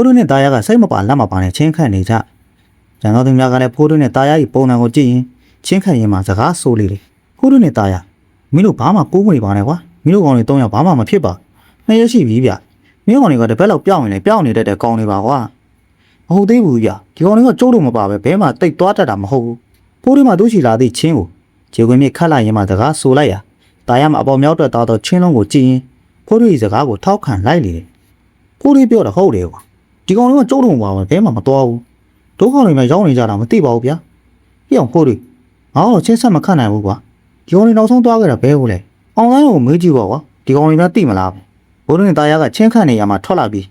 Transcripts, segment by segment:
ဖိုးတို့နဲ့တာယာကစိတ်မပါလက်မပါနဲ့ချင်းခန့်နေကြကျန်တော်သူများကလည်းဖိုးတို့နဲ့တာယာ၏ပုံစံကိုကြည့်ရင်ချင်းခန့်ရင်မှစကားဆိုလေလေဖိုးတို့နဲ့တာယာမင်းတို့ဘာမှကိုးမနေပါနဲ့ကွာမင်းတို့ကောင်တွေ၃ယောက်ဘာမှမဖြစ်ပါနှစ်ရက်ရှိပြီဗျမင်းကောင်တွေကတပတ်လောက်ပြောင်းရင်လည်းပြောင်းနေတဲ့တဲ့ကောင်တွေပါကွာမဟုတ်သေးဘူးဗျဒီကောင်တွေကကျိုးလို့မပါပဲဘဲမှတိတ်သွားတတ်တာမဟုတ်ဘူးဖိုးတို့မှသူ့ချီလာသည့်ချင်းကိုခြေခွင်းမြေခတ်လိုက်ရင်မှစကားဆိုလိုက်ရတာယာမှအပေါ်မြောက်တက်သွားတော့ချင်းလုံးကိုကြည့်ရင်ဖိုးတို့၏စကားကိုထောက်ခံလိုက်လေဖိုးတို့ပြောတာဟုတ်တယ်ကွာဒီကောင်တွေကကျိုးလို့မပါပဲဘဲမှမသွားဘူးဒုက္ခတွေမှရောက်နေကြတာမသိပါဘူးဗျာပြအောင်ဖိုးတို့ငါတော့ချင်းဆက်မခတ်နိုင်ဘူးကွာဒီကောင်တွေနောက်ဆုံးသွားကြတာဘဲဟုတ်လဲအောင်တိုင်းကိုမေးကြည့်ပါကွာဒီကောင်တွေများသိမလားဖိုးတို့နဲ့တာယာကချင်းခန့်နေရမှာထွက်လာပြီး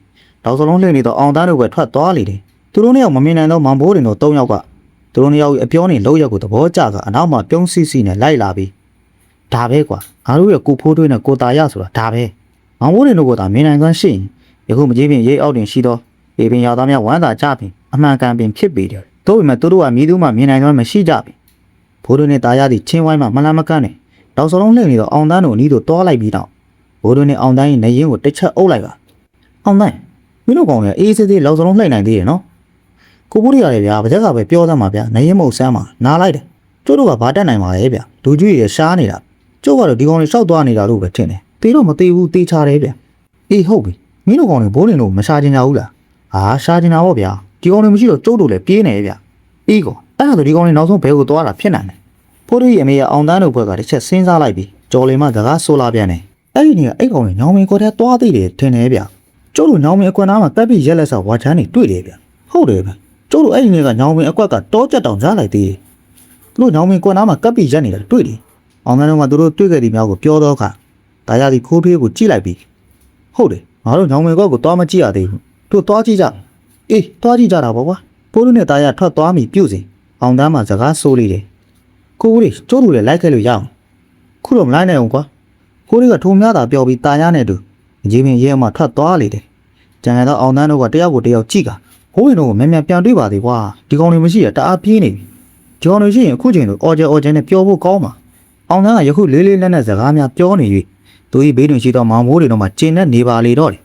နောက်စလုံးလှည့်နေတော့အောင်တိုင်းတို့ပဲထွက်သွားလေတယ်သူတို့နှစ်ယောက်မမြင်နိုင်တော့မောင်ဘိုးတွေတို့၃ယောက်ကသူတို့နှစ်ယောက်အပြောနေလောက်ရက်ကိုသဘောကျကအနောက်မှာပြုံးစီစီနဲ့လိုက်လာပြီးဒါပဲကွာငါတို့ရဲ့ကိုဖိုးတွေနဲ့ကိုတာယာဆိုတာဒါပဲမောင်ဘိုးတွေတို့ကမြင်နိုင်စွမ်းရှိရင်ယခုမကြီးပင်ရိတ်အောက်တင်ရှိတော့ဒီပင်ရောက်သားများဝမ်းသာကြပင်အမှန်ကန်ပင်ဖြစ်ပေတယ်တို့ပေမဲ့သူတို့ကမြည်သူမှမြင်နိုင်စွမ်းမရှိကြပြီဖိုးတို့နဲ့တာယာသည်ချင်းဝိုင်းမှမလန်းမကန်းနဲ့နောက်စလုံးလှည့်နေတော့အောင်တန်းတို့အနီးတို့တွားလိုက်ပြီးတော့ဘိုးတို့နဲ့အောင်တန်းရဲ့နေရင်ကိုတစ်ချက်အုပ်လိုက်ပါအောင်တန်းမင်းတို့ကောင်ရအေးစေးသေးလောက်စလုံးလှည့်နိုင်သေးရဲ့နော်ကိုဖိုးတွေရတယ်ဗျာဘာချက်ကပဲပြောသမ်းပါဗျာနေရင်မဟုတ်ဆမ်းပါနားလိုက်တယ်ကျို့တို့ကဘာတက်နိုင်ပါလဲဗျာလူကြီးရရှားနေတာကျို့ကတော့ဒီကောင်တွေရှောက်သွားနေတာလို့ပဲထင်တယ်တေးတော့မသေးဘူးတေးချတယ်ဗျာအေးဟုတ်ပြီမင်းတို့ကောင်တွေဘိုးလင်တို့မရှားချင်ကြဘူးလားဟာရှားချင်တာပေါ့ဗျာဒီကောင်တွေမရှိတော့ကျို့တို့လည်းပြေးနေဗျာအေးကောအဲ့ဒါဆိုဒီကောင်တွေနောက်ဆုံးဘဲကိုသွားတာဖြစ်နိုင်တယ်ဖိုးတို့ရဲ့အမေရအောင်တန်းတို့ဘက်ကတစ်ချက်စဉ်းစားလိုက်ပြီးကြော်လင်မစကားဆိုလာပြန်တယ်အဲ့ဒီနေ့ကအဲ့ကောင်တွေညောင်မင်းကိုတဲ့သွားသေးတယ်ထင်တယ်ဗျကျို့တို့ညောင်မင်းအကွက်နားမှာတက်ပြီးရက်လက်ဆောက်ဝါချမ်းနေတွေ့တယ်ဗျဟုတ်တယ်ဗျကျို့တို့အဲ့ဒီနေ့ကညောင်မင်းအကွက်ကတောကြက်တောင်ကြားလိုက်သေးတယ်သူတို့ညောင်မင်းကွက်နားမှာကပ်ပြီးရက်နေတာတွေ့တယ်အောင်တန်းတို့ကသူတို့တွေ့ခဲ့တဲ့မြောက်ကိုပြောတော့ခါဒါရသည်ဖိုးဖေးကိုကြည့်လိုက်ပြီးဟုတ်တယ်ငါတို့ညောင်မင်းကွက်ကိုသွားမကြည့်ရသေးဘူးတို့သွားကြည့်ကြအေးသွားကြည့်ကြတာပေါ့ကွာဖိုးတို့နဲ့တာရထွက်သွားမိပြုတ်စီအောင်တန်းမှာစကားဆိုလေတယ်ကိုကြီးကျိုးလူလည်းလိုက်ခဲ့လို့ရအောင်ခုတော့မလိုက်နိုင်အောင်ကွာကိုကြီးကထုံများတာပြောပြီးတာရနဲ့တူအကြီးပင်ရဲမှထွက်သွားလေတယ်ကျန်တော့အောင်တန်းတို့ကတယောက်ကိုတယောက်ကြည့်ကဟိုးရင်တို့ကိုမြန်မြန်ပြန်တွေ့ပါသေးကွာဒီကောင်တွေမရှိရတအားပြေးနေပြီဒီကောင်တွေရှိရင်အခုချိန်တို့အော်ကျဲနဲ့ပြောဖို့ကောင်းပါအောင်တန်းကယခုလေးလေးနက်နက်စကားများပြောနေ၍သူဤဘေးတွင်ရှိသောမောင်မိုးတွေတော့မှကျင်းနဲ့နေပါလေတော့တယ်